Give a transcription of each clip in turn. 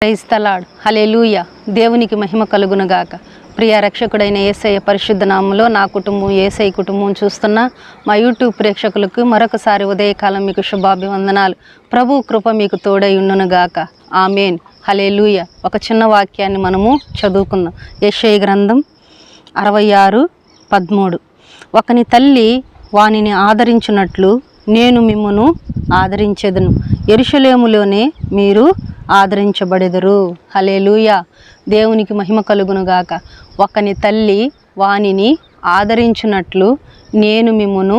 Praise the lord. హల్లెలూయా. దేవునికి మహిమ కలుగునుగాక. ప్రియ రక్షకుడైన యేసయ్య పరిశుద్ధ నామములో నా కుటుంబం యేసయ్య కుటుంబం చూస్తున్న మా యూట్యూబ్ ప్రేక్షకులకు మరొకసారి ఉదయకాలం మీకు శుభాభివందనాలు. ప్రభు కృప మీకు తోడై ఉండునుగాక. ఆమేన్. హల్లెలూయా. ఒక చిన్న వాక్యాన్ని మనము చదువుకుందాం. యెషయా గ్రంథం 66:13. ఒకని తల్లి వానిని ఆదరించినట్లు నేను మిమ్మును ఆదరించెదను, యెరూషలేములోనే మీరు ఆదరించబడెదరు. హల్లెలూయా. దేవునికి మహిమ కలుగునుగాక. ఒకని తల్లి వానిని ఆదరించినట్లు నేను మిమ్మును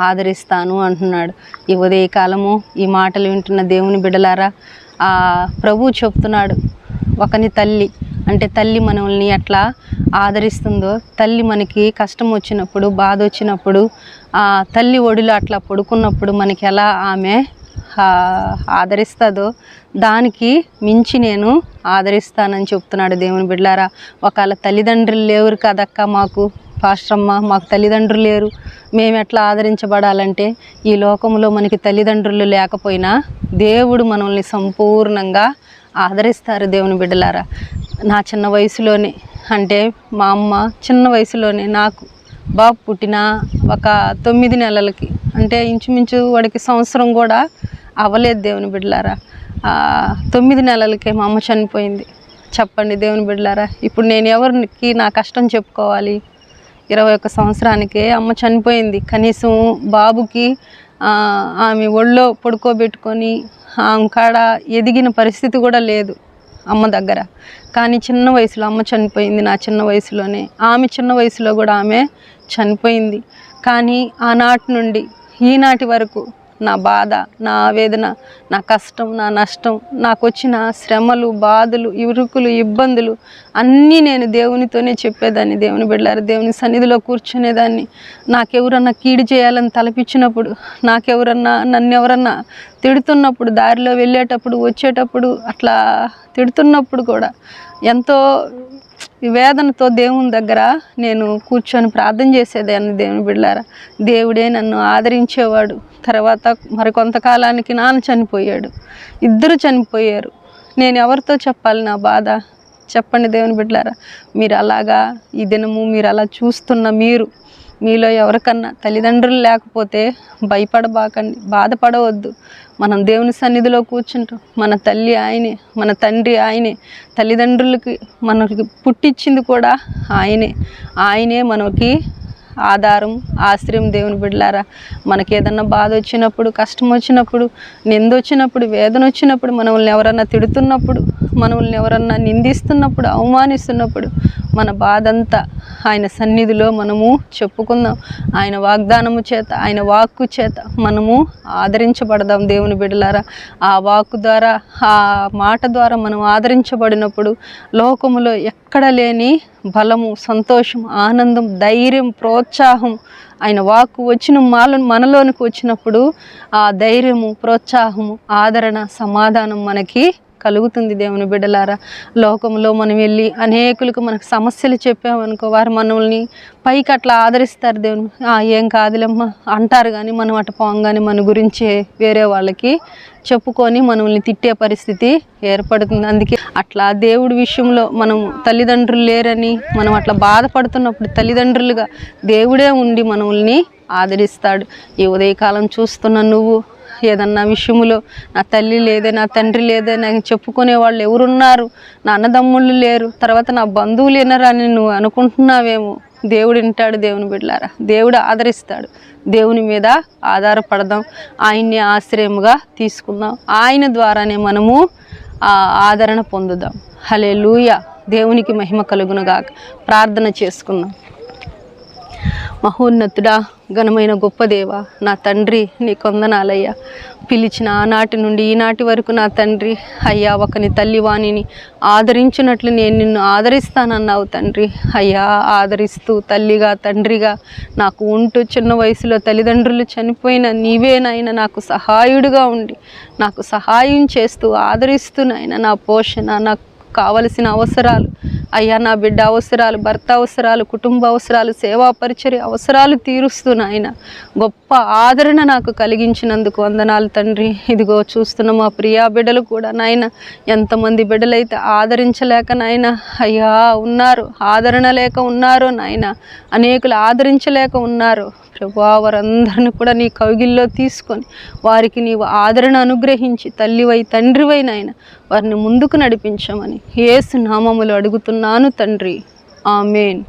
ఆదరిస్తాను అంటున్నాడు. ఈ ఉదయకాలము ఈ మాటలు వింటున్న దేవుని బిడ్డలారా, ప్రభు చెప్తున్నాడు, ఒకని తల్లి అంటే తల్లి మనల్ని ఎట్లా ఆదరిస్తుందో, తల్లి మనకి కష్టం వచ్చినప్పుడు, బాధ వచ్చినప్పుడు, తల్లి ఒడిలో అట్లా పడుకున్నప్పుడు మనకి ఎలా ఆమె ఆదరిస్తుందో దానికి మించి నేను ఆదరిస్తానని చెప్తున్నాడు దేవుని బిడ్డలారా. ఒకవేళ తల్లిదండ్రులు లేరు కదక్క మాకు, పాస్టరమ్మ మాకు తల్లిదండ్రులు లేరు, మేము ఎట్లా ఆదరించబడాలంటే, ఈ లోకంలో మనకి తల్లిదండ్రులు లేకపోయినా దేవుడు మనల్ని సంపూర్ణంగా ఆదరిస్తారు దేవుని బిడ్డలారా. నా చిన్న వయసులోనే, అంటే మా అమ్మ చిన్న వయసులోనే, నాకు బాబు పుట్టిన ఒక 9 నెలలకి, అంటే ఇంచుమించు వాడికి సంవత్సరం కూడా అవ్వలేదు దేవుని బిడ్డలారా, 9 నెలలకే మా అమ్మ చనిపోయింది. చెప్పండి దేవుని బిడ్డలారా, ఇప్పుడు నేను ఎవరికి నా కష్టం చెప్పుకోవాలి? 21 సంవత్సరానికే అమ్మ చనిపోయింది. కనీసం బాబుకి ఆమె ఒళ్ళో పడుకోబెట్టుకొని ఆమె కాడ ఎదిగిన పరిస్థితి కూడా లేదు అమ్మ దగ్గర. కానీ చిన్న వయసులో అమ్మ చనిపోయింది, నా చిన్న వయసులోనే. ఆమె చిన్న వయసులో కూడా ఆమె చనిపోయింది. కానీ ఆనాటి నుండి ఈనాటి వరకు నా బాధ, నా ఆవేదన, నా కష్టం, నా నష్టం, నాకు వచ్చిన శ్రమలు, బాధలు, ఇరుకులు, ఇబ్బందులు అన్నీ నేను దేవునితోనే చెప్పేదాన్ని. దేవుని బిడ్డలారా, దేవుని సన్నిధిలో కూర్చునేదాన్ని. నాకెవరన్నా కీడు చేయాలని తలపించినప్పుడు, నాకెవరన్నా నన్నెవరన్నా తిడుతున్నప్పుడు, దారిలో వెళ్ళేటప్పుడు వచ్చేటప్పుడు అట్లా తిడుతున్నప్పుడు కూడా ఎంతో వేదనతో దేవుని దగ్గర నేను కూర్చొని ప్రార్థన చేసేదాన్ని. దేవుని బిడ్డలారా, దేవుడే నన్ను ఆదరించేవాడు. తర్వాత మరి కొంతకాలానికి నాన్న చనిపోయాడు, ఇద్దరు చనిపోయారు. నేను ఎవరితో చెప్పాలి నా బాధ? చెప్పండి దేవుని బిడ్డలారా. మీరు అలాగా ఈ దినము మీరు అలా చూస్తున్న మీలో ఎవరికన్నా తల్లిదండ్రులు లేకపోతే భయపడబాకండి, బాధపడవద్దు. మనం దేవుని సన్నిధిలో కూర్చుంటాం. మన తల్లి ఆయనే, మన తండ్రి ఆయనే, తల్లిదండ్రులకి మనకి పుట్టించింది కూడా ఆయనే మనకి ఆధారం, ఆశ్రయం. దేవుని బిడ్డలారా, మనకి ఏదన్నా బాధ వచ్చినప్పుడు, కష్టం వచ్చినప్పుడు, నింద వచ్చినప్పుడు, వేదన వచ్చినప్పుడు, మనల్ని ఎవరన్నా తిడుతున్నప్పుడు, మనల్ని ఎవరన్నా నిందిస్తున్నప్పుడు, అవమానిస్తున్నప్పుడు మన బాధ అంతా ఆయన సన్నిధిలో మనము చెప్పుకుందాం. ఆయన వాగ్దానము చేత, ఆయన వాక్కు చేత మనము ఆదరించబడదాం. దేవుని బిడ్డలారా, ఆ వాక్కు ద్వారా, ఆ మాట ద్వారా మనం ఆదరించబడినప్పుడు లోకములో ఎక్కడ లేని బలము, సంతోషం, ఆనందం, ధైర్యం, ప్రోత్సాహం ఆయన వాక్కు వచ్చిన మనలోనికి వచ్చినప్పుడు ఆ ధైర్యము, ప్రోత్సాహము, ఆదరణ, సమాధానం మనకి కలుగుతుంది. దేవుని బిడ్డలారా, లోకంలో మనం వెళ్ళి అనేకులకు మనకు సమస్యలు చెప్పామనుకో, వారు మనల్ని పైకి అట్లా ఆదరిస్తారు. దేవుని ఏం కాదులేమ్మా అంటారు, కానీ మనం అటు పోగానే మన గురించి వేరే వాళ్ళకి చెప్పుకొని మనల్ని తిట్టే పరిస్థితి ఏర్పడుతుంది. అందుకే అట్లా దేవుడి విషయంలో మనం తల్లిదండ్రులు లేరని మనం అట్లా బాధపడుతున్నప్పుడు తల్లిదండ్రులుగా దేవుడే ఉండి మనల్ని ఆదరిస్తాడు. ఈ ఉదయకాలం చూస్తున్న నువ్వు ఏదన్నా విషయంలో నా తల్లి లేదే, నా తండ్రి లేదే, నాకు చెప్పుకునే వాళ్ళు ఎవరున్నారు, నా అన్నదమ్ముళ్ళు లేరు, తర్వాత నా బంధువులు వినరని నువ్వు అనుకుంటున్నావేమో. దేవుడు వింటాడు. దేవుని బిడ్డలారా, దేవుడు ఆదరిస్తాడు. దేవుని మీద ఆధారపడదాం, ఆయన్ని ఆశ్రయముగా తీసుకుందాం. ఆయన ద్వారానే మనము ఆదరణ పొందుదాం. హల్లెలూయా. దేవునికి మహిమ కలుగునుగాక. ప్రార్థన చేసుకుందాం. మహోన్నతుడా, ఘనమైన గొప్ప దేవ, నా తండ్రి నీ కొందనాలయ్యా. పిలిచిన ఆనాటి నుండి ఈనాటి వరకు నా తండ్రి అయ్యా, ఒకని తల్లి వాణిని ఆదరించినట్లు నేను నిన్ను ఆదరిస్తానన్నావు తండ్రి. అయ్యా, ఆదరిస్తూ తల్లిగా, తండ్రిగా నాకు ఉంటూ చిన్న వయసులో తల్లిదండ్రులు చనిపోయిన నీవేనైనా నాకు సహాయుడిగా ఉండి నాకు సహాయం చేస్తూ ఆదరిస్తూ నాయన నా పోషణ, నా కావలసిన అవసరాలు అయ్యా, నా బిడ్డ అవసరాలు, భర్త అవసరాలు, కుటుంబ అవసరాలు, సేవా పరిచర్య అవసరాలు తీరుస్తూ నాయన గొప్ప ఆదరణ నాకు కలిగించినందుకు వందనాలు తండ్రి. ఇదిగో చూస్తున్న మా ప్రియా బిడ్డలు కూడా నాయన, ఎంతమంది బిడ్డలైతే ఆదరించలేక నాయన అయ్యా ఉన్నారు, ఆదరణ లేక ఉన్నారో నాయన, అనేకులు ఆదరించలేక ఉన్నారు ప్రభువా. వారందరిని కూడా నీ కౌగిల్లో తీసుకొని వారికి నీవు ఆదరణ అనుగ్రహించి తల్లివై తండ్రివై నాయన వారిని ముందుకు నడిపించమని యేసు నామములో అడుగుతున్నాను తండ్రి. ఆమేన్.